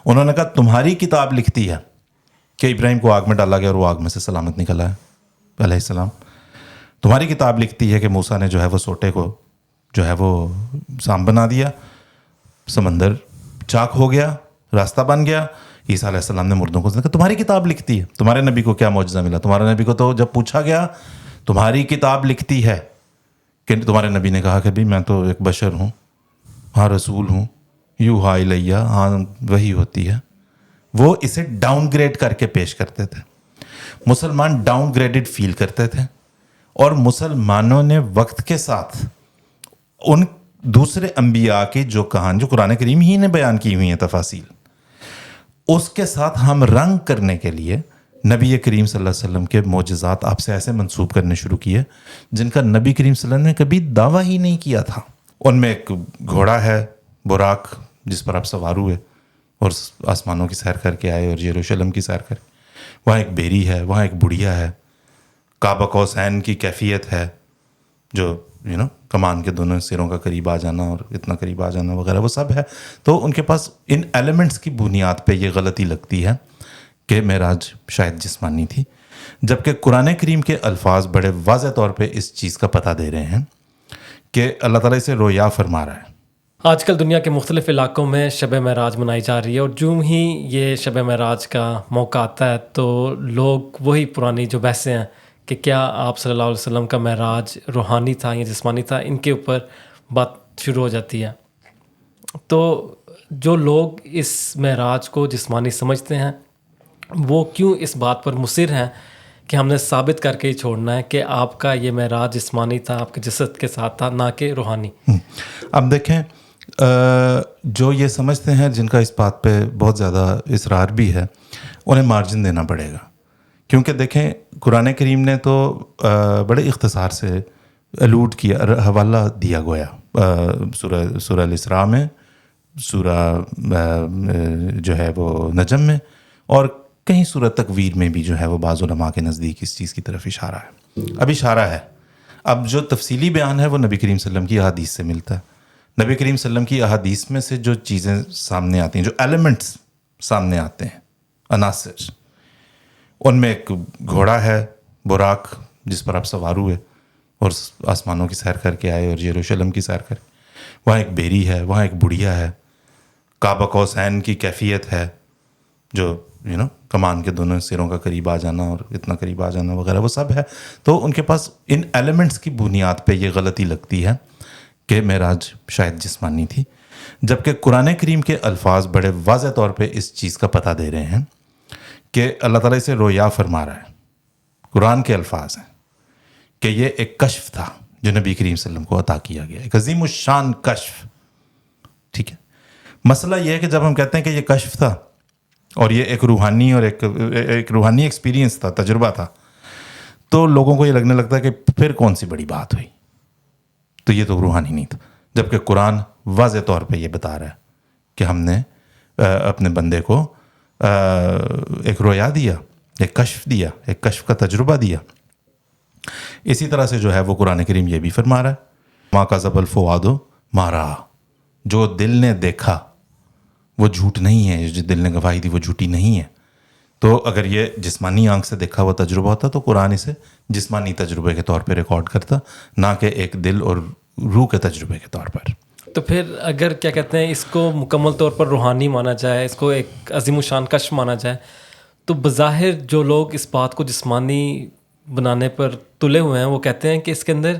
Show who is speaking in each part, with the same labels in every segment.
Speaker 1: انہوں نے کہا تمہاری کتاب لکھتی ہے کہ ابراہیم کو آگ میں ڈالا گیا اور وہ آگ میں سے سلامت نکلا ہے علیہ السلام. تمہاری کتاب لکھتی ہے کہ موسیٰ نے جو ہے وہ سوٹے کو جو ہے وہ سانپ بنا دیا, سمندر چاک ہو گیا, راستہ بن گیا. عیسیٰ علیہ السلام نے مردوں کو کہا تمہاری کتاب لکھتی ہے. تمہارے نبی کو کیا معجزہ ملا؟ تمہارے نبی کو تو جب پوچھا گیا تمہاری کتاب لکھتی ہے کہ تمہارے نبی نے کہا کہ بھی میں تو ایک بشر ہوں, ہاں رسول ہوں, یوحیٰ الیہ, ہاں وہی ہوتی ہے. وہ اسے ڈاؤن گریڈ کر کے پیش کرتے تھے. مسلمان ڈاؤن گریڈڈ فیل کرتے تھے, اور مسلمانوں نے وقت کے ساتھ ان دوسرے انبیاء کی جو کہانی جو قرآن کریم ہی نے بیان کی ہوئی ہیں تفاصیل, اس کے ساتھ ہم رنگ کرنے کے لیے نبی کریم صلی اللہ علیہ وسلم کے معجزات آپ سے ایسے منسوب کرنے شروع کیے جن کا نبی کریم صلی اللہ علیہ وسلم نے کبھی دعویٰ ہی نہیں کیا تھا. ان میں ایک گھوڑا ہے براق جس پر آپ سوار ہوئے اور آسمانوں کی سیر کر کے آئے اور یروشلم کی سیر کر کے. وہاں ایک بیری ہے, وہاں ایک بڑھیا ہے, کعبہ قوسین کی کیفیت ہے جو کمان کے دونوں سروں کا قریب آ جانا اور اتنا قریب آ جانا وغیرہ وہ سب ہے. تو ان کے پاس ان ایلیمنٹس کی بنیاد پہ یہ غلطی لگتی ہے کہ معراج شاید جسمانی تھی, جبکہ قرآن کریم کے الفاظ بڑے واضح طور پہ اس چیز کا پتہ دے رہے ہیں کہ اللہ تعالیٰ اسے رویا فرما رہا ہے.
Speaker 2: آج کل دنیا کے مختلف علاقوں میں شب معراج منائی جا رہی ہے, اور جو ہی یہ شب معراج کا موقع آتا ہے تو لوگ وہی پرانی جو بحثیں ہیں کہ کیا آپ صلی اللہ علیہ وسلم کا معراج روحانی تھا یا جسمانی تھا, ان کے اوپر بات شروع ہو جاتی ہے. تو جو لوگ اس معراج کو جسمانی سمجھتے ہیں وہ کیوں اس بات پر مصر ہیں کہ ہم نے ثابت کر کے ہی چھوڑنا ہے کہ آپ کا یہ معراج جسمانی تھا, آپ کے جسد کے ساتھ تھا, نہ کہ روحانی.
Speaker 1: اب دیکھیں جو یہ سمجھتے ہیں جن کا اس بات پہ بہت زیادہ اصرار بھی ہے انہیں مارجن دینا پڑے گا, کیونکہ دیکھیں قرآن کریم نے تو بڑے اختصار سے الوڈ کیا, حوالہ دیا گویا سورہ الاسراء میں, سورہ جو ہے وہ نجم میں, اور کہیں سورہ تکویر میں بھی جو ہے وہ بعض علماء کے نزدیک اس چیز کی طرف اشارہ ہے. اب اشارہ ہے, اب جو تفصیلی بیان ہے وہ نبی کریم صلی اللہ علیہ وسلم کی احادیث سے ملتا ہے. نبی کریم صلی اللہ علیہ وسلم کی احادیث میں سے جو چیزیں سامنے آتی ہیں, جو ایلیمنٹس سامنے آتے ہیں, عناصر, ان میں ایک گھوڑا ہے براق جس پر آپ سوار ہوئے اور آسمانوں کی سیر کر کے آئے اور یروشلم کی سیر کر کے. وہاں ایک بیری ہے, وہاں ایک بڑھیا ہے, کعبہ قوسین کی کیفیت ہے جو کمان کے دونوں سروں کا قریب آ جانا اور اتنا قریب آ جانا وغیرہ وہ سب ہے. تو ان کے پاس ان ایلیمنٹس کی بنیاد پہ یہ غلطی لگتی ہے کہ معراج شاید جسمانی تھی, جبکہ قرآن کریم کے الفاظ بڑے واضح طور پہ اس چیز کا پتہ دے رہے ہیں کہ اللہ تعالیٰ اسے رویا فرما رہا ہے. قرآن کے الفاظ ہیں کہ یہ ایک کشف تھا جو نبی کریم صلی اللہ علیہ وسلم کو عطا کیا گیا, ایک عظیم الشان کشف. ٹھیک ہے, مسئلہ یہ ہے کہ جب ہم کہتے ہیں کہ یہ کشف تھا اور یہ ایک روحانی اور ایک روحانی ایکسپیرینس تھا, تجربہ تھا, تو لوگوں کو یہ لگنے لگتا ہے کہ پھر کون سی بڑی بات ہوئی, تو یہ تو روحانی نہیں تھا. جبکہ قرآن واضح طور پہ یہ بتا رہا ہے کہ ہم نے اپنے بندے کو ایک رویا دیا, ایک کشف دیا, ایک کشف کا تجربہ دیا. اسی طرح سے جو ہے وہ قرآن کریم یہ بھی فرما رہا ہے ما کذب الفؤاد ما رأى, جو دل نے دیکھا وہ جھوٹ نہیں ہے, جو دل نے گواہی دی وہ جھوٹی نہیں ہے. تو اگر یہ جسمانی آنکھ سے دیکھا ہوا تجربہ ہوتا تو قرآن اسے جسمانی تجربے کے طور پہ ریکارڈ کرتا, نہ کہ ایک دل اور روح کے تجربے کے طور پر.
Speaker 2: تو پھر اگر کیا کہتے ہیں اس کو مکمل طور پر روحانی مانا جائے, اس کو ایک عظیم الشان کشف مانا جائے, تو بظاہر جو لوگ اس بات کو جسمانی بنانے پر تلے ہوئے ہیں وہ کہتے ہیں کہ اس کے اندر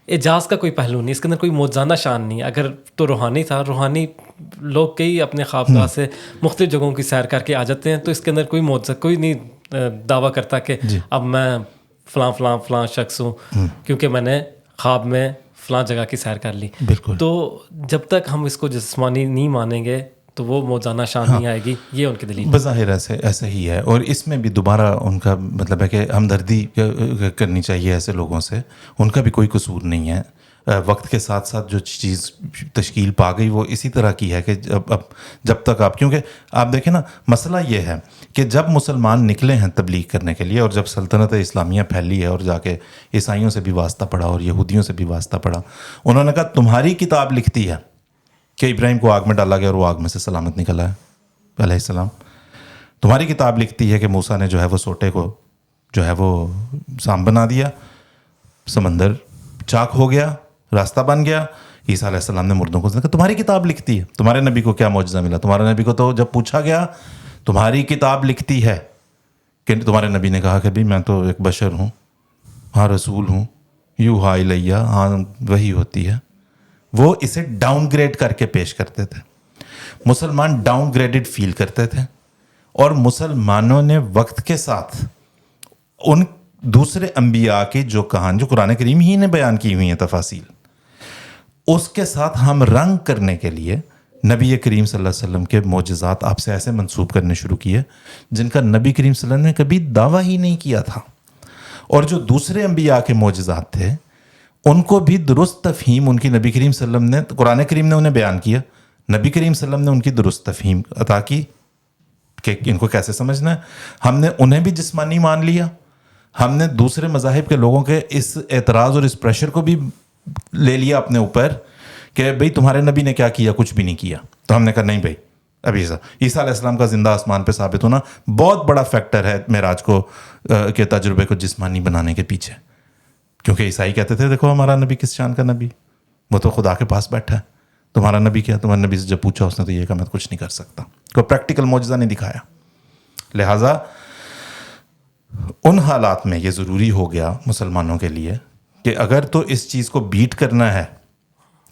Speaker 2: اعجاز کا کوئی پہلو نہیں, اس کے اندر کوئی موجزانہ شان نہیں. اگر تو روحانی تھا, روحانی لوگ کئی اپنے خوابگاہ سے مختلف جگہوں کی سیر کر کے آ جاتے ہیں, تو اس کے اندر کوئی معجزہ کوئی نہیں دعویٰ کرتا کہ اب میں فلاں فلاں فلاں شخص ہوں کیونکہ میں نے خواب میں فلاں جگہ کی سیر کر لی.
Speaker 1: بالکل.
Speaker 2: تو جب تک ہم اس کو جسمانی نہیں مانیں گے تو وہ موجزانہ شان نہیں آئے گی, یہ ان کی دلیل.
Speaker 1: بظاہر ایسا ہی ہے, اور اس میں بھی دوبارہ ان کا مطلب ہے کہ ہمدردی کرنی چاہیے ایسے لوگوں سے, ان کا بھی کوئی قصور نہیں ہے. وقت کے ساتھ ساتھ جو چیز تشکیل پا گئی وہ اسی طرح کی ہے کہ جب تک آپ, کیونکہ آپ دیکھیں نا مسئلہ یہ ہے کہ جب مسلمان نکلے ہیں تبلیغ کرنے کے لیے, اور جب سلطنت اسلامیہ پھیلی ہے اور جا کے عیسائیوں سے بھی واسطہ پڑا اور یہودیوں سے بھی واسطہ پڑا, انہوں نے کہا تمہاری کتاب لکھتی ہے کہ ابراہیم کو آگ میں ڈالا گیا اور وہ آگ میں سے سلامت نکلا ہے. علیہ السلام. تمہاری کتاب لکھتی ہے کہ موسیٰ نے جو ہے وہ سوٹے کو جو ہے وہ سانپ بنا دیا, سمندر چاک ہو گیا, راستہ بن گیا. عیسیٰ علیہ السلام نے مردوں کو کہا تمہاری کتاب لکھتی ہے. تمہارے نبی کو کیا معجزہ ملا؟ تمہارے نبی کو تو جب پوچھا گیا تمہاری کتاب لکھتی ہے, کہ تمہارے نبی نے کہا کہ بھی میں تو ایک بشر ہوں, ہاں رسول ہوں, یوحیٰ الیہ, ہاں وہی ہوتی ہے. وہ اسے ڈاؤن گریڈ کر کے پیش کرتے تھے. مسلمان ڈاؤن گریڈڈ فیل کرتے تھے, اور مسلمانوں نے وقت کے ساتھ ان دوسرے انبیاء کی جو کہانی جو قرآن کریم ہی نے بیان کی ہوئی ہیں تفاصیل, اس کے ساتھ ہم رنگ کرنے کے لیے نبی کریم صلی اللہ علیہ وسلم کے معجزات آپ سے ایسے منسوب کرنے شروع کیے جن کا نبی کریم صلی اللہ علیہ وسلم نے کبھی دعویٰ ہی نہیں کیا تھا. اور جو دوسرے انبیاء کے معجزات تھے ان کو بھی درست تفہیم ان کی نبی کریم صلی اللہ علیہ وسلم نے, قرآن کریم نے انہیں بیان کیا, نبی کریم صلی اللہ علیہ وسلم نے ان کی درست تفہیم عطا کی کہ ان کو کیسے سمجھنا ہے. ہم نے انہیں بھی جسمانی مان لیا, ہم نے دوسرے مذاہب کے لوگوں کے اس اعتراض اور اس پریشر کو بھی لے لیا اپنے اوپر کہ بھئی تمہارے نبی نے کیا کیا؟ کچھ بھی نہیں کیا. تو ہم نے کہا نہیں بھائی, اب عیسیٰ علیہ السلام کا زندہ آسمان پہ ثابت ہونا بہت بڑا فیکٹر ہے معراج کو کے تجربے کو جسمانی بنانے کے پیچھے. کیونکہ عیسائی کہتے تھے دیکھو ہمارا نبی کس شان کا نبی, وہ تو خدا کے پاس بیٹھا ہے, تمہارا نبی کیا؟ تمہارے نبی سے جب پوچھا اس نے تو یہ کہا میں کچھ نہیں کر سکتا, کوئی پریکٹیکل معجزہ نہیں دکھایا. لہٰذا ان حالات میں یہ ضروری ہو گیا مسلمانوں کے لیے کہ اگر تو اس چیز کو بیٹ کرنا ہے,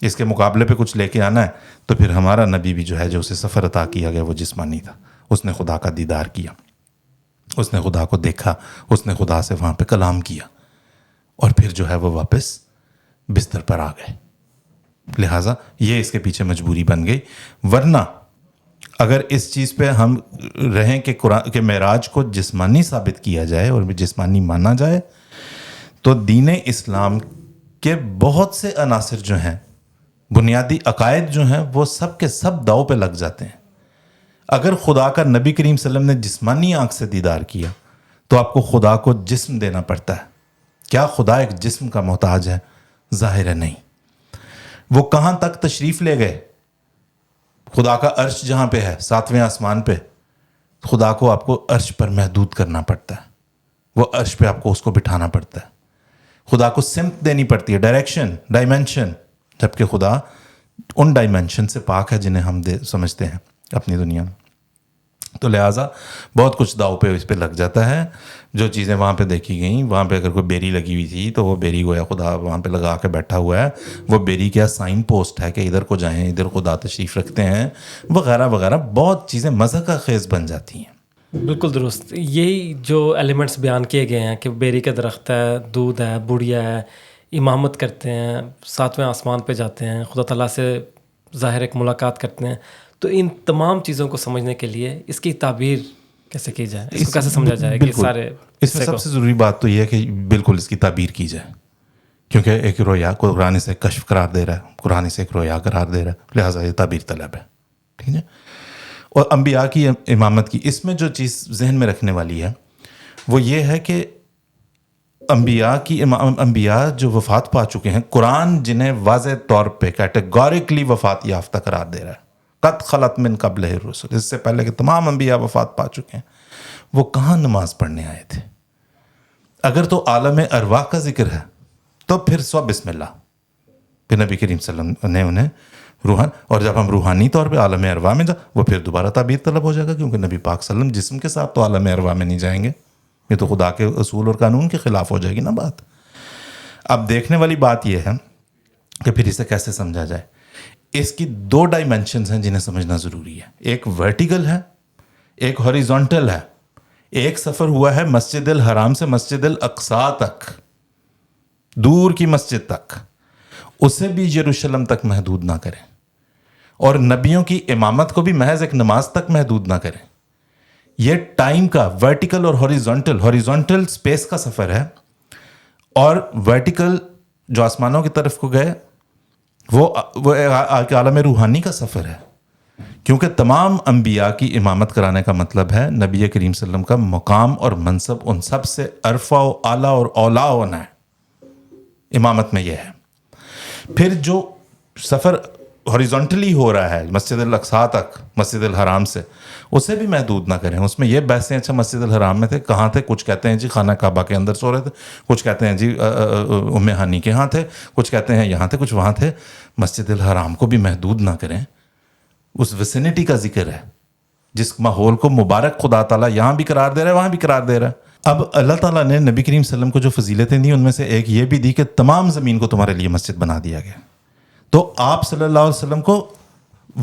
Speaker 1: اس کے مقابلے پہ کچھ لے کے آنا ہے, تو پھر ہمارا نبی بھی جو ہے جو اسے سفر عطا کیا گیا وہ جسمانی تھا. اس نے خدا کا دیدار کیا, اس نے خدا کو دیکھا, اس نے خدا سے وہاں پہ کلام کیا, اور پھر جو ہے وہ واپس بستر پر آ گئے. لہٰذا یہ اس کے پیچھے مجبوری بن گئی. ورنہ اگر اس چیز پہ ہم رہیں کہ قرآن کے معراج کو جسمانی ثابت کیا جائے اور جسمانی مانا جائے, تو دین اسلام کے بہت سے عناصر جو ہیں, بنیادی عقائد جو ہیں, وہ سب کے سب داؤ پہ لگ جاتے ہیں. اگر خدا کا نبی کریم صلی اللہ علیہ وسلم نے جسمانی آنکھ سے دیدار کیا تو آپ کو خدا کو جسم دینا پڑتا ہے. کیا خدا ایک جسم کا محتاج ہے؟ ظاہر ہے نہیں. وہ کہاں تک تشریف لے گئے؟ خدا کا عرش جہاں پہ ہے 7ویں آسمان پہ, خدا کو آپ کو عرش پر محدود کرنا پڑتا ہے, وہ عرش پہ آپ کو اس کو بٹھانا پڑتا ہے. خدا کو سمت دینی پڑتی ہے, ڈائریکشن, ڈائمینشن, جبکہ خدا ان ڈائمینشن سے پاک ہے جنہیں ہم سمجھتے ہیں اپنی دنیا میں. تو لہٰذا بہت کچھ داؤ پہ اس پہ لگ جاتا ہے. جو چیزیں وہاں پہ دیکھی گئیں, وہاں پہ اگر کوئی بیری لگی ہوئی تھی تو وہ بیری گویا خدا وہاں پہ لگا کے بیٹھا ہوا ہے, وہ بیری کیا سائن پوسٹ ہے کہ ادھر کو جائیں, ادھر خدا تشریف رکھتے ہیں, وغیرہ وغیرہ. بہت چیزیں مزہ کا خیز بن جاتی ہیں.
Speaker 2: بالکل درست. یہی جو ایلیمنٹس بیان کیے گئے ہیں کہ بیری کا درخت ہے, دودھ ہے, بڑھیا ہے, امامت کرتے ہیں, 7ویں آسمان پہ جاتے ہیں, خدا تعالیٰ سے ظاہر ایک ملاقات کرتے ہیں, تو ان تمام چیزوں کو سمجھنے کے لیے اس کی تعبیر کیسے کی جائے, اس کو کیسے سمجھا جائے کہ سارے
Speaker 1: اس میں سب سے ضروری بات تو یہ ہے کہ بالکل اس کی تعبیر کی جائے, کیونکہ ایک رویا کو قرآن سے کشف قرار دے رہا ہے, قرآن سے ایک رویا قرار دے رہا ہے, لہٰذا یہ تعبیر طلب ہے. ٹھیک ہے. اور انبیاء کی امامت کی اس میں جو چیز ذہن میں رکھنے والی ہے وہ یہ ہے کہ انبیاء جو وفات پا چکے ہیں, قرآن جنہیں واضح طور پہ کیٹیگوریکلی وفات یافتہ قرار دے رہا ہے, قد خلت من قبلہ الرسل, اس سے پہلے کہ تمام انبیاء وفات پا چکے ہیں, وہ کہاں نماز پڑھنے آئے تھے؟ اگر تو عالم ارواح کا ذکر ہے تو پھر سو بسم اللہ, پھر نبی کریم صلی اللہ علیہ وسلم نے انہیں روحان, اور جب ہم روحانی طور پہ عالم ارواح میں وہ پھر دوبارہ تعبیر طلب ہو جائے گا, کیونکہ نبی پاک صلی اللہ علیہ وسلم جسم کے ساتھ تو عالم ارواح میں نہیں جائیں گے, یہ تو خدا کے اصول اور قانون کے خلاف ہو جائے گی نا بات. اب دیکھنے والی بات یہ ہے کہ پھر اسے کیسے سمجھا جائے. اس کی 2 ڈائمینشنز ہیں جنہیں سمجھنا ضروری ہے, ایک ورٹیکل ہے, ایک ہاریزونٹل ہے. ایک سفر ہوا ہے مسجد الحرام سے مسجد الاقصیٰ تک, دور کی مسجد تک, اسے بھی یروشلم تک محدود نہ کریں, اور نبیوں کی امامت کو بھی محض ایک نماز تک محدود نہ کریں. یہ ٹائم کا ورٹیکل اور ہاریزونٹل سپیس کا سفر ہے, اور ورٹیکل جو آسمانوں کی طرف کو گئے وہ عالم روحانی کا سفر ہے. کیونکہ تمام انبیاء کی امامت کرانے کا مطلب ہے نبی کریم صلی اللہ علیہ وسلم کا مقام اور منصب ان سب سے عرفہ و اعلیٰ اور اولیٰ ہونا ہے. امامت میں یہ ہے. پھر جو سفر ہاریزونٹلی ہو رہا ہے مسجد الاقصیٰ تک مسجد الحرام سے، اسے بھی محدود نہ کریں. اس میں یہ بحثیں اچھا مسجد الحرام میں تھے کہاں تھے، کچھ کہتے ہیں جی خانہ کعبہ کے اندر سو رہے تھے، کچھ کہتے ہیں جی ام ہانی کے ہاں تھے، کچھ کہتے ہیں یہاں تھے، کچھ وہاں تھے. مسجد الحرام کو بھی محدود نہ کریں. اس ویسینٹی کا ذکر ہے، جس ماحول کو مبارک خدا تعالیٰ یہاں بھی قرار دے رہا ہے وہاں بھی قرار دے رہا ہے. اب اللہ تعالیٰ نے نبی کریم صلی اللہ علیہ وسلم کو جو فضیلتیں دی ان میں سے ایک یہ بھی دی کہ تمام زمین کو تمہارے لیے مسجد بنا دیا گیا. تو آپ صلی اللہ علیہ وسلم کو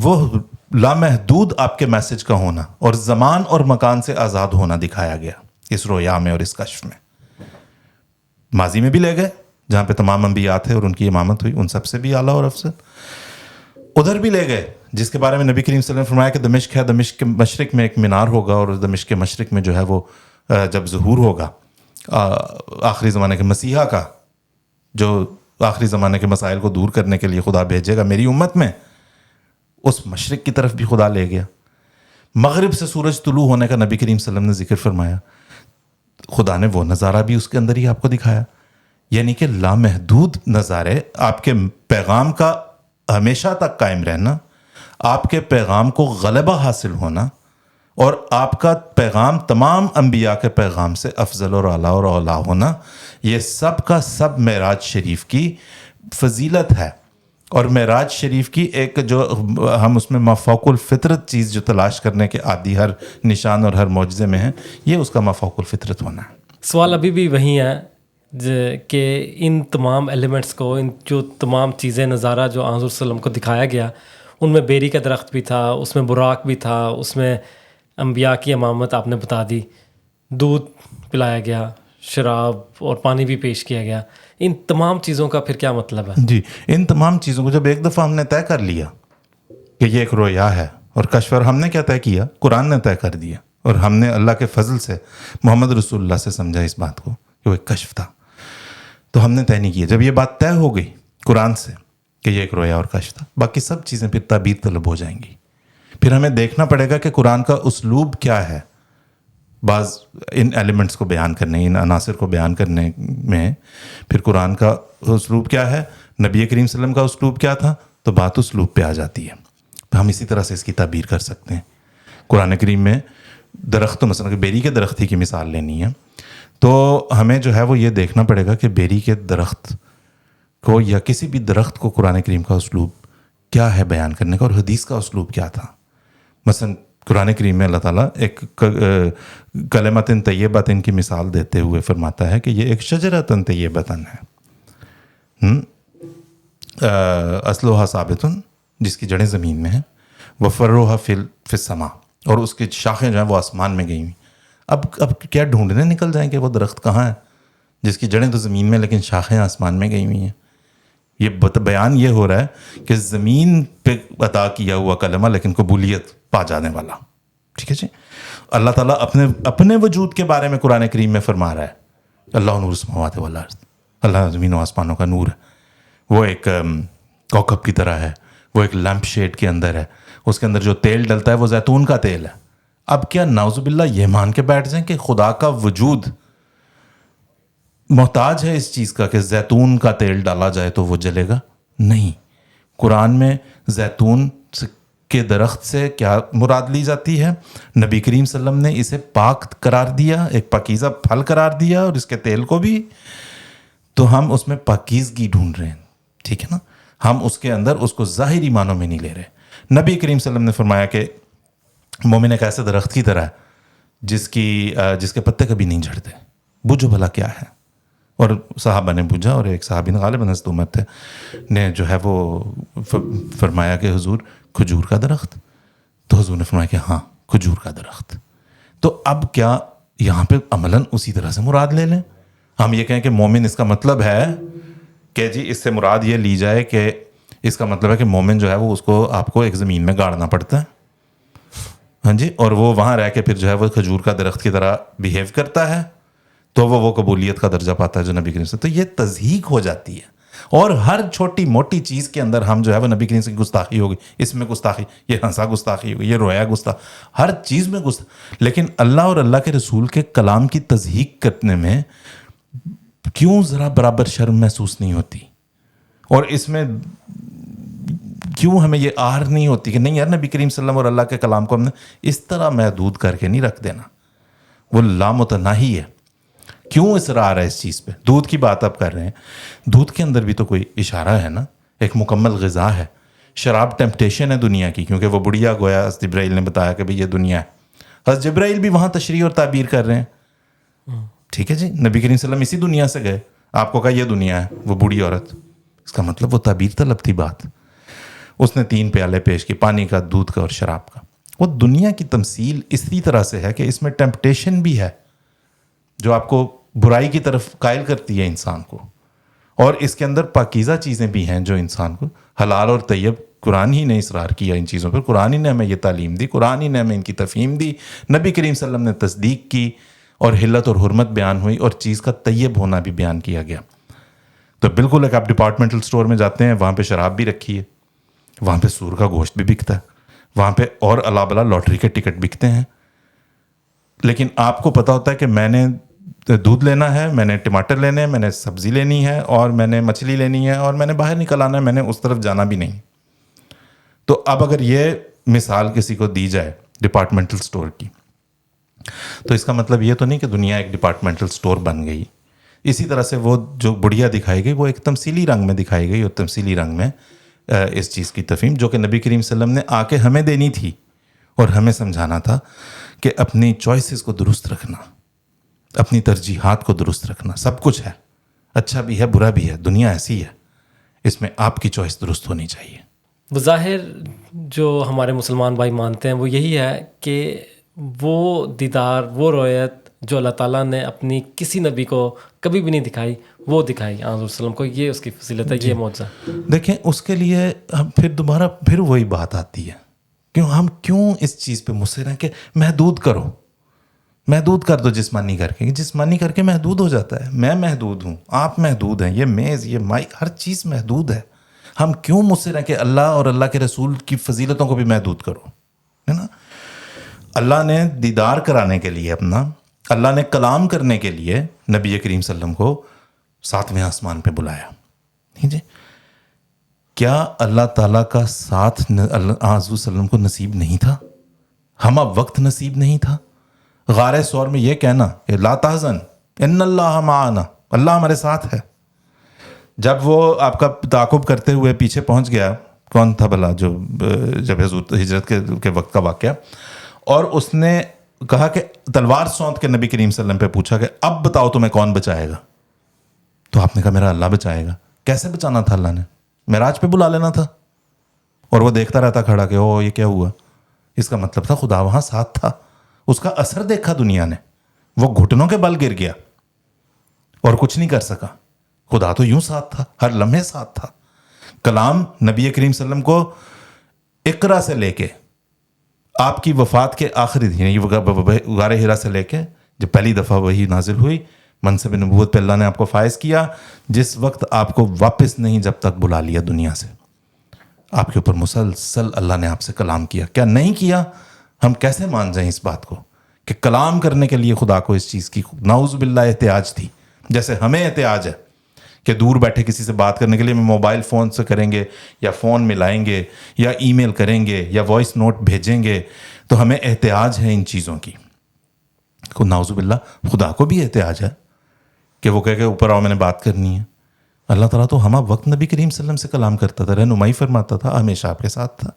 Speaker 1: وہ لامحدود آپ کے میسج کا ہونا اور زمان اور مکان سے آزاد ہونا دکھایا گیا اس رویا میں اور اس کشف میں. ماضی میں بھی لے گئے جہاں پہ تمام انبیاء تھے اور ان کی امامت ہوئی، ان سب سے بھی اعلیٰ اور افضل. ادھر بھی لے گئے جس کے بارے میں نبی کریم صلی اللہ علیہ وسلم نے فرمایا کہ دمشق ہے، دمشق کے مشرق میں ایک مینار ہوگا اور دمشق کے مشرق میں جو ہے وہ جب ظہور ہوگا آخری زمانے کے مسیحا کا، جو آخری زمانے کے مسائل کو دور کرنے کے لیے خدا بھیجے گا میری امت میں، اس مشرق کی طرف بھی خدا لے گیا. مغرب سے سورج طلوع ہونے کا نبی کریم صلی اللہ علیہ وسلم نے ذکر فرمایا. خدا نے وہ نظارہ بھی اس کے اندر ہی آپ کو دکھایا. یعنی کہ لامحدود نظارے، آپ کے پیغام کا ہمیشہ تک قائم رہنا، آپ کے پیغام کو غلبہ حاصل ہونا اور آپ کا پیغام تمام انبیاء کے پیغام سے افضل اور اعلیٰ اور اولیٰ ہونا، یہ سب کا سب معراج شریف کی فضیلت ہے. اور معراج شریف کی ایک جو ہم اس میں مافوق الفطرت چیز جو تلاش کرنے کے عادی ہر نشان اور ہر معجزے میں ہیں، یہ اس کا مافوق الفطرت ہونا ہے.
Speaker 2: سوال ابھی بھی وہی ہے کہ ان تمام ایلیمنٹس کو، ان جو تمام چیزیں نظارہ جو حضور صلی اللہ علیہ وسلم کو دکھایا گیا، ان میں بیری کا درخت بھی تھا، اس میں براق بھی تھا، اس میں انبیاء کی امامت آپ نے بتا دی، دودھ پلایا گیا، شراب اور پانی بھی پیش کیا گیا. ان تمام چیزوں کا پھر کیا مطلب ہے؟
Speaker 1: جی، ان تمام چیزوں کو جب ایک دفعہ ہم نے طے کر لیا کہ یہ ایک رویا ہے اور کشف، اور ہم نے کیا طے کیا؟ قرآن نے طے کر دیا اور ہم نے اللہ کے فضل سے محمد رسول اللہ سے سمجھا اس بات کو کہ وہ ایک کشف تھا. تو ہم نے طے نہیں کیا. جب یہ بات طے ہو گئی قرآن سے کہ یہ ایک رویا اور کشف تھا، باقی سب چیزیں پھر تعبیر طلب ہو جائیں گی. پھر ہمیں دیکھنا پڑے گا کہ قرآن کا اسلوب کیا ہے بعض ان ایلیمنٹس کو بیان کرنے، ان عناصر کو بیان کرنے میں. پھر قرآن کا اسلوب کیا ہے، نبی کریم صلی اللہ علیہ وسلم کا اسلوب کیا تھا، تو بات اسلوب پہ آ جاتی ہے. ہم اسی طرح سے اس کی تعبیر کر سکتے ہیں. قرآن کریم میں درخت، مثلا کہ بیری کے درخت ہی کی مثال لینی ہے، تو ہمیں جو ہے وہ یہ دیکھنا پڑے گا کہ بیری کے درخت کو یا کسی بھی درخت کو قرآن کریم کا اسلوب کیا ہے بیان کرنے کا، اور حدیث کا اسلوب کیا تھا. مثلا قرآن کریم میں اللہ تعالیٰ ایک کلمۃ طیبۃ کی مثال دیتے ہوئے فرماتا ہے کہ یہ ایک شجرۃ طیبۃ ہے، اصلها ثابت، جس کی جڑیں زمین میں ہیں، وفرعها فی السماء، اور اس کی شاخیں جو ہیں وہ آسمان میں گئی ہوئی. اب کیا ڈھونڈنے نکل جائیں کہ وہ درخت کہاں ہے جس کی جڑیں تو زمین میں لیکن شاخیں آسمان میں گئی ہوئی ہیں. یہ بیان یہ ہو رہا ہے کہ زمین پہ عطا کیا ہوا کلمہ لیکن قبولیت پا جانے والا. ٹھیک ہے جی. اللہ تعالیٰ اپنے وجود کے بارے میں قرآن کریم میں فرما رہا ہے، اللہ نور السماوات والارض، اللہ زمین و آسمانوں کا نور ہے. وہ ایک کوکب کی طرح ہے، وہ ایک لیمپ شیڈ کے اندر ہے، اس کے اندر جو تیل ڈلتا ہے وہ زیتون کا تیل ہے. اب کیا نعوذ باللہ یہ مان کے بیٹھ جائیں کہ خدا کا وجود محتاج ہے اس چیز کا کہ زیتون کا تیل ڈالا جائے تو وہ جلے گا؟ نہیں. قرآن میں زیتون کے درخت سے کیا مراد لی جاتی ہے؟ نبی کریم صلی اللہ علیہ وسلم نے اسے پاک قرار دیا، ایک پاکیزہ پھل قرار دیا، اور اس کے تیل کو بھی. تو ہم اس میں پاکیزگی ڈھونڈ رہے ہیں. ٹھیک ہے نا. ہم اس کے اندر اس کو ظاہری معنوں میں نہیں لے رہے. نبی کریم صلی اللہ علیہ وسلم نے فرمایا کہ مومن ایک ایسے درخت کی طرح ہے جس کے پتے کبھی نہیں جھڑتے. بوجھو بھلا کیا ہے. اور صحابہ نے بوجھا، اور ایک صحابی نے غالباً حضرت عمر تھے نے جو ہے وہ فرمایا کہ حضور کھجور کا درخت. تو حضور نے فرمایا کہ ہاں کھجور کا درخت. تو اب کیا یہاں پہ عملاً اسی طرح سے مراد لے لیں؟ ہم یہ کہیں کہ مومن اس کا مطلب ہے کہ جی اس سے مراد یہ لی جائے کہ اس کا مطلب ہے کہ مومن جو ہے وہ آپ کو ایک زمین میں گاڑنا پڑتا ہے، ہاں جی، اور وہ وہاں رہ کے پھر جو ہے وہ کھجور کا درخت کی طرح بیہیو کرتا ہے تو وہ قبولیت کا درجہ پاتا ہے جو نبی کریم سے. تو یہ تضحیق ہو جاتی ہے. اور ہر چھوٹی موٹی چیز کے اندر ہم جو ہے وہ نبی کریم سے گستاخی ہوگی، اس میں گستاخی، یہ ہنسا گستاخی ہوگی، یہ رویا ہر چیز میں لیکن اللہ اور اللہ کے رسول کے کلام کی تضحیق کرنے میں کیوں ذرا برابر شرم محسوس نہیں ہوتی؟ اور اس میں کیوں ہمیں یہ آر نہیں ہوتی کہ نہیں یار نبی کریم صلی اللہ علیہ وسلم اور اللہ کے کلام کو ہم نے اس طرح محدود کر کے نہیں رکھ دینا, وہ لامتناہی ہے. کیوں اصرار ہے اس چیز پہ؟ دودھ کی بات آپ کر رہے ہیں, دودھ کے اندر بھی تو کوئی اشارہ ہے نا, ایک مکمل غذا ہے. شراب ٹیمپٹیشن ہے دنیا کی, کیونکہ وہ بڑھیا گویا حضرت جبرائیل نے بتایا کہ بھئی یہ دنیا ہے. حضرت جبرائیل بھی وہاں تشریح اور تعبیر کر رہے ہیں. ٹھیک ہے جی, نبی کریم صلی اللہ علیہ وسلم اسی دنیا سے گئے, آپ کو کہا یہ دنیا ہے, وہ بوڑھی عورت, اس کا مطلب وہ تعبیر طلب تھی بات. اس نے 3 پیالے پیش کی, پانی کا, دودھ کا اور شراب کا. وہ دنیا کی تمثیل اسی طرح سے ہے کہ اس میں ٹیمپٹیشن بھی ہے جو آپ کو برائی کی طرف قائل کرتی ہے انسان کو, اور اس کے اندر پاکیزہ چیزیں بھی ہیں جو انسان کو حلال اور طیب. قرآن ہی نے اصرار کیا ان چیزوں پر, قرآن ہی نے ہمیں یہ تعلیم دی, قرآن ہی نے ہمیں ان کی تفہیم دی, نبی کریم صلی اللہ علیہ وسلم نے تصدیق کی, اور حلت اور حرمت بیان ہوئی, اور چیز کا طیب ہونا بھی بیان کیا گیا. تو بالکل ایک آپ ڈپارٹمنٹل سٹور میں جاتے ہیں, وہاں پہ شراب بھی رکھی ہے, وہاں پہ سور کا گوشت بھی بکتا ہے, وہاں پہ اور اللہ بلا لاٹری کے ٹکٹ بکتے ہیں. لیکن آپ کو پتہ ہوتا ہے کہ میں نے دودھ لینا ہے, میں نے ٹماٹر لینے ہیں, میں نے سبزی لینی ہے, اور میں نے مچھلی لینی ہے, اور میں نے باہر نکل آنا ہے, میں نے اس طرف جانا بھی نہیں. تو اب اگر یہ مثال کسی کو دی جائے ڈپارٹمنٹل سٹور کی, تو اس کا مطلب یہ تو نہیں کہ دنیا ایک ڈپارٹمنٹل سٹور بن گئی. اسی طرح سے وہ جو بڑھیا دکھائی گئی وہ ایک تمثیلی رنگ میں دکھائی گئی, اور تمثیلی رنگ میں اس چیز کی تفہیم جو کہ نبی کریم صلی اللہ علیہ وسلم نے آ کے ہمیں دینی تھی اور ہمیں سمجھانا تھا کہ اپنی چوائسز کو درست رکھنا, اپنی ترجیحات کو درست رکھنا. سب کچھ ہے, اچھا بھی ہے, برا بھی ہے, دنیا ایسی ہے, اس میں آپ کی چوائس درست ہونی چاہیے.
Speaker 2: بظاہر جو ہمارے مسلمان بھائی مانتے ہیں وہ یہی ہے کہ وہ دیدار, وہ رویت جو اللہ تعالیٰ نے اپنی کسی نبی کو کبھی بھی نہیں دکھائی, وہ دکھائی آن صلی اللہ علیہ وسلم کو. یہ اس کی فضیلت ہے, یہ معجزہ.
Speaker 1: دیکھیں اس کے لیے ہم پھر دوبارہ پھر وہی بات آتی ہے, ہم کیوں اس چیز پہ مصر ہیں کہ محدود کرو, محدود کر دو جسمانی کر کے. جسمانی کر کے محدود ہو جاتا ہے. میں محدود ہوں, آپ محدود ہیں, یہ میز, یہ مائک, ہر چیز محدود ہے. ہم کیوں مصر ہیں کہ اللہ اور اللہ کے رسول کی فضیلتوں کو بھی محدود کرو, ہے نا. اللہ نے دیدار کرانے کے لیے اپنا, اللہ نے کلام کرنے کے لیے نبی کریم صلی اللہ علیہ وسلم کو 7ویں آسمان پہ بلایا. ٹھیک ہے, کیا اللہ تعالیٰ کا ساتھ حضور وسلم کو نصیب نہیں تھا؟ ہمہ وقت نصیب نہیں تھا؟ غار سور میں یہ کہنا کہ لا تحزن ان اللہ معنا, اللہ ہمارے ساتھ ہے. جب وہ آپ کا تعاقب کرتے ہوئے پیچھے پہنچ گیا, کون تھا بھلا جو جب حضور ہجرت کے وقت کا واقعہ, اور اس نے کہا کہ تلوار سونت کے نبی کریم صلی اللہ علیہ وسلم پہ پوچھا کہ اب بتاؤ تمہیں کون بچائے گا؟ تو آپ نے کہا میرا اللہ بچائے گا. کیسے بچانا تھا اللہ نے؟ معراج پہ بلا لینا تھا. اور وہ دیکھتا رہتا کھڑا کہ او یہ کیا ہوا. اس کا مطلب تھا خدا وہاں ساتھ تھا, اس کا اثر دیکھا دنیا نے, وہ گھٹنوں کے بل گر گیا اور کچھ نہیں کر سکا. خدا تو یوں ساتھ تھا, ہر لمحے ساتھ تھا. کلام نبی کریم صلی اللہ علیہ وسلم کو اقرا سے لے کے آپ کی وفات کے آخری دن, یعنی غار حرا سے لے کے جب پہلی دفعہ وہی نازل ہوئی, منصب نبوت پہ اللہ نے آپ کو فائز کیا, جس وقت آپ کو واپس نہیں جب تک بلا لیا دنیا سے, آپ کے اوپر مسلسل اللہ نے آپ سے کلام کیا. کیا نہیں کیا؟ ہم کیسے مان جائیں اس بات کو کہ کلام کرنے کے لیے خدا کو اس چیز کی نعوذ باللہ احتیاج تھی, جیسے ہمیں احتیاج ہے کہ دور بیٹھے کسی سے بات کرنے کے لیے ہم موبائل فون سے کریں گے, یا فون ملائیں گے, یا ای میل کریں گے, یا وائس نوٹ بھیجیں گے, تو ہمیں احتیاج ہے ان چیزوں کی. نعوذ باللہ خدا کو بھی احتیاج ہے کہ وہ کہے کہ اوپر آؤ میں نے بات کرنی ہے. اللہ تعالیٰ تو ہمہ وقت نبی کریم صلی اللہ علیہ وسلم سے کلام کرتا تھا, رہنمائی فرماتا تھا, ہمیشہ آپ کے ساتھ تھا.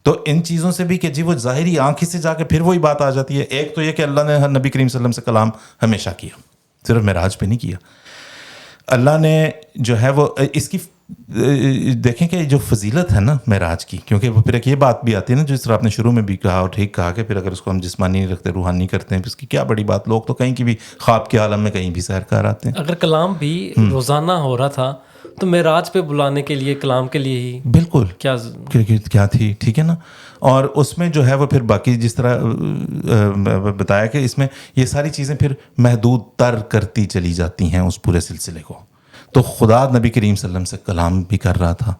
Speaker 1: تو ان چیزوں سے بھی کہ جی وہ ظاہری آنکھ سے جا کے پھر وہی بات آ جاتی ہے. ایک تو یہ کہ اللہ نے نبی کریم صلی اللہ علیہ وسلم سے کلام ہمیشہ کیا, صرف معراج پہ نہیں کیا. اللہ نے جو ہے وہ اس کی دیکھیں کہ جو فضیلت ہے نا معراج کی, کیونکہ وہ پھر ایک یہ بات بھی آتی ہے نا جس طرح آپ نے شروع میں بھی کہا اور ٹھیک کہا کہ پھر اگر اس کو ہم جسمانی نہیں رکھتے, روحانی کرتے ہیں, پھر اس کی کیا بڑی بات. لوگ تو کہیں کی بھی خواب کے عالم میں کہیں بھی سیر کر آتے ہیں.
Speaker 2: اگر کلام بھی روزانہ ہو رہا تھا تو معراج پہ بلانے کے لیے کلام کے لیے ہی
Speaker 1: بالکل کیا تھی. ٹھیک ہے نا. اور اس میں جو ہے وہ پھر باقی جس طرح بتایا کہ اس میں یہ ساری چیزیں پھر محدود تر کرتی چلی جاتی ہیں اس پورے سلسلے کو. تو خدا نبی کریم صلی اللہ علیہ وسلم سے کلام بھی کر رہا تھا,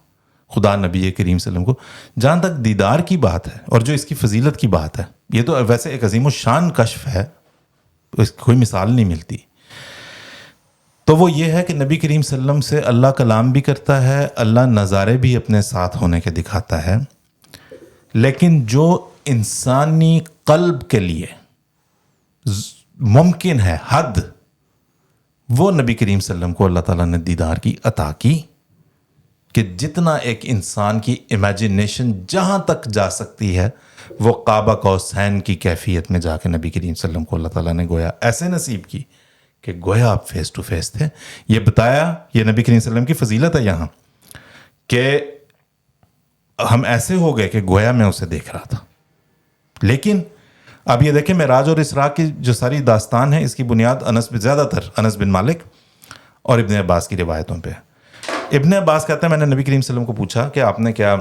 Speaker 1: خدا نبی کریم صلی اللہ علیہ وسلم کو. جہاں تک دیدار کی بات ہے اور جو اس کی فضیلت کی بات ہے, یہ تو ویسے ایک عظیم الشان کشف ہے, اس کی کوئی مثال نہیں ملتی. تو وہ یہ ہے کہ نبی کریم صلی اللہ علیہ وسلم سے اللہ کلام بھی کرتا ہے, اللہ نظارے بھی اپنے ساتھ ہونے کے دکھاتا ہے, لیکن جو انسانی قلب کے لیے ممکن ہے حد, وہ نبی کریم صلی اللہ علیہ وسلم کو اللہ تعالیٰ نے دیدار کی عطا کی کہ جتنا ایک انسان کی امیجنیشن جہاں تک جا سکتی ہے وہ قاب قوسین کی کیفیت میں جا کے نبی کریم صلی اللہ علیہ وسلم کو اللہ تعالیٰ نے گویا ایسے نصیب کی کہ گویا آپ فیس ٹو فیس تھے. یہ بتایا, یہ نبی کریم صلی اللہ علیہ وسلم کی فضیلت ہے یہاں, کہ ہم ایسے ہو گئے کہ گویا میں اسے دیکھ رہا تھا. لیکن اب یہ دیکھیں معراج اور اسراء کی جو ساری داستان ہے, اس کی بنیاد زیادہ تر انس بن مالک اور ابن عباس کی روایتوں پہ. ابن عباس کہتے ہیں میں نے نبی کریم صلی اللہ علیہ وسلم کو پوچھا کہ آپ نے کیا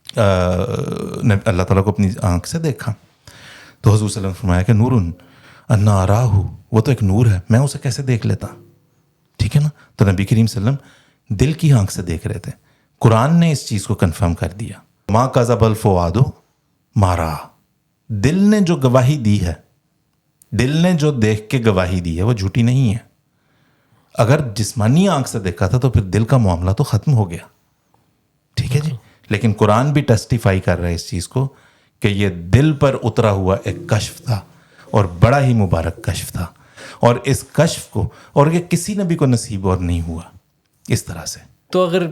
Speaker 1: اللہ تعالیٰ کو اپنی آنکھ سے دیکھا؟ تو حضور صلی اللہ علیہ وسلم نے فرمایا کہ نور انا اراہ, وہ تو ایک نور ہے, میں اسے کیسے دیکھ لیتا. ٹھیک ہے نا. تو نبی کریم صلی اللہ علیہ وسلم دل کی آنکھ سے دیکھ رہے تھے. قرآن نے اس چیز کو کنفرم کر دیا, ما کذب الفؤاد ما رأى, دل نے جو گواہی دی ہے, دل نے جو دیکھ کے گواہی دی ہے وہ جھوٹی نہیں ہے. اگر جسمانی آنکھ سے دیکھا تھا تو پھر دل کا معاملہ تو ختم ہو گیا. ٹھیک ہے جی. لیکن قرآن بھی ٹیسٹیفائی کر رہا ہے اس چیز کو کہ یہ دل پر اترا ہوا ایک کشف تھا, اور بڑا ہی مبارک کشف تھا, اور اس کشف کو اور یہ کسی نبی کو نصیب اور نہیں ہوا اس طرح سے.
Speaker 2: تو اگر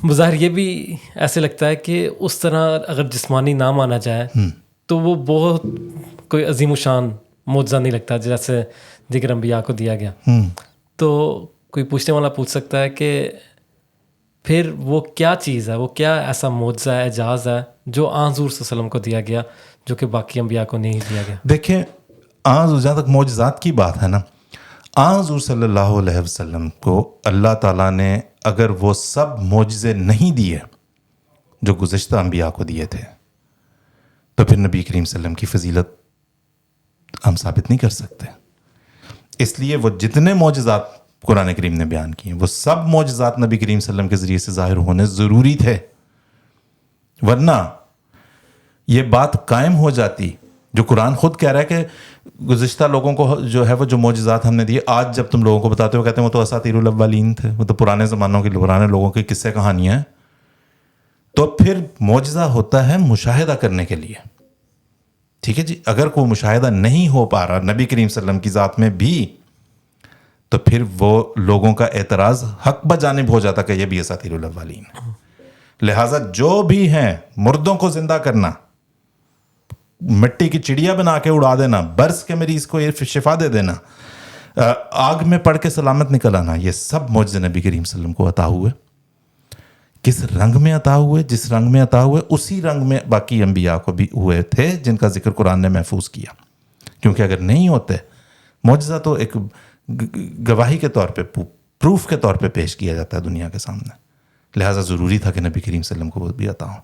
Speaker 2: بظاہر یہ بھی ایسے لگتا ہے کہ اس طرح اگر جسمانی نہ مانا جائے تو وہ بہت کوئی عظیم الشان معجزہ نہیں لگتا جیسے دیگر انبیاء کو دیا گیا. تو کوئی پوچھنے والا پوچھ سکتا ہے کہ پھر وہ کیا چیز ہے, وہ کیا ایسا معجزہ ہے, اعجاز ہے جو حضور صلی اللہ علیہ وسلم کو دیا گیا جو کہ باقی انبیاء کو نہیں دیا گیا؟
Speaker 1: دیکھیں جہاں تک معجزات کی بات ہے نا, حضور صلی اللہ علیہ وسلم کو اللہ تعالیٰ نے اگر وہ سب معجزے نہیں دیے جو گزشتہ انبیاء کو دیے تھے تو پھر نبی کریم صلی اللہ علیہ وسلم کی فضیلت ہم ثابت نہیں کر سکتے. اس لیے وہ جتنے معجزات قرآن کریم نے بیان کیے وہ سب معجزات نبی کریم صلی اللہ علیہ وسلم کے ذریعے سے ظاہر ہونے ضروری تھے, ورنہ یہ بات قائم ہو جاتی جو قرآن خود کہہ رہا ہے کہ گزشتہ لوگوں کو جو ہے وہ جو معجزات ہم نے دیے آج جب تم لوگوں کو بتاتے ہو کہتے ہیں وہ تو اساطیر الاولین تھے, وہ تو پرانے زمانوں کے پرانے لوگوں کے قصے کہانیاں ہیں. تو پھر معجزہ ہوتا ہے مشاہدہ کرنے کے لیے. ٹھیک ہے جی. اگر کوئی مشاہدہ نہیں ہو پا رہا نبی کریم صلی اللہ علیہ وسلم کی ذات میں بھی تو پھر وہ لوگوں کا اعتراض حق بجانب ہو جاتا کہ یہ بھی اساطیر الاولین ہے. لہٰذا جو بھی ہیں مردوں کو زندہ کرنا, مٹی کی چڑیا بنا کے اڑا دینا, برس کے مریض کو شفا دے دینا, آگ میں پڑ کے سلامت نکل آنا, یہ سب معجزے نبی کریم صلی اللہ علیہ وسلم کو عطا ہوئے. کس رنگ میں عطا ہوئے؟ جس رنگ میں عطا ہوئے اسی رنگ میں باقی انبیاء کو بھی ہوئے تھے جن کا ذکر قرآن نے محفوظ کیا. کیونکہ اگر نہیں ہوتے, معجزہ تو ایک گواہی کے طور پہ, پروف کے طور پہ پیش کیا جاتا ہے دنیا کے سامنے, لہٰذا ضروری تھا کہ نبی کریم صلی اللہ علیہ وسلم کو بھی عطا ہو.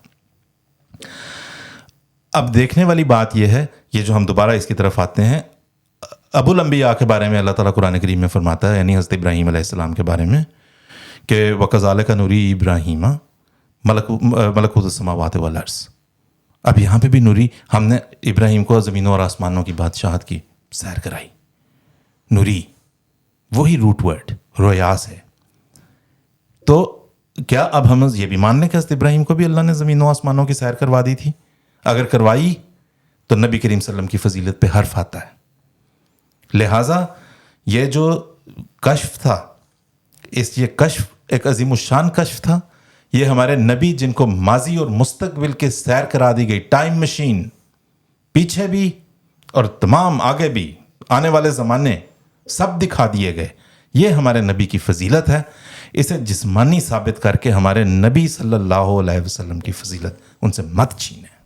Speaker 1: اب دیکھنے والی بات یہ ہے, یہ جو ہم دوبارہ اس کی طرف آتے ہیں, ابو الانبیاء کے بارے میں اللہ تعالیٰ قرآن کریم میں فرماتا ہے, یعنی حضرت ابراہیم علیہ السلام کے بارے میں, کہ وَكَذَلِكَ نُرِي إِبْرَاهِيمَ مَلَكُوتَ السَّمَاوَاتِ وَالْأَرْضِ. اب یہاں پہ بھی نوری, ہم نے ابراہیم کو زمینوں اور آسمانوں کی بادشاہت کی سیر کرائی. نوری وہی روٹ ورڈ رویا سے. تو کیا اب ہم یہ بھی مان لیں کہ حضرت ابراہیم کو بھی اللہ نے زمینوں آسمانوں کی سیر کروا دی تھی؟ اگر کروائی تو نبی کریم صلی اللہ علیہ وسلم کی فضیلت پہ حرف آتا ہے. لہٰذا یہ جو کشف تھا, یہ کشف ایک عظیم الشان کشف تھا. یہ ہمارے نبی جن کو ماضی اور مستقبل کے سیر کرا دی گئی, ٹائم مشین, پیچھے بھی اور تمام آگے بھی آنے والے زمانے سب دکھا دیے گئے, یہ ہمارے نبی کی فضیلت ہے. اسے جسمانی ثابت کر کے ہمارے نبی صلی اللہ علیہ وسلم کی فضیلت ان سے مت چھینے.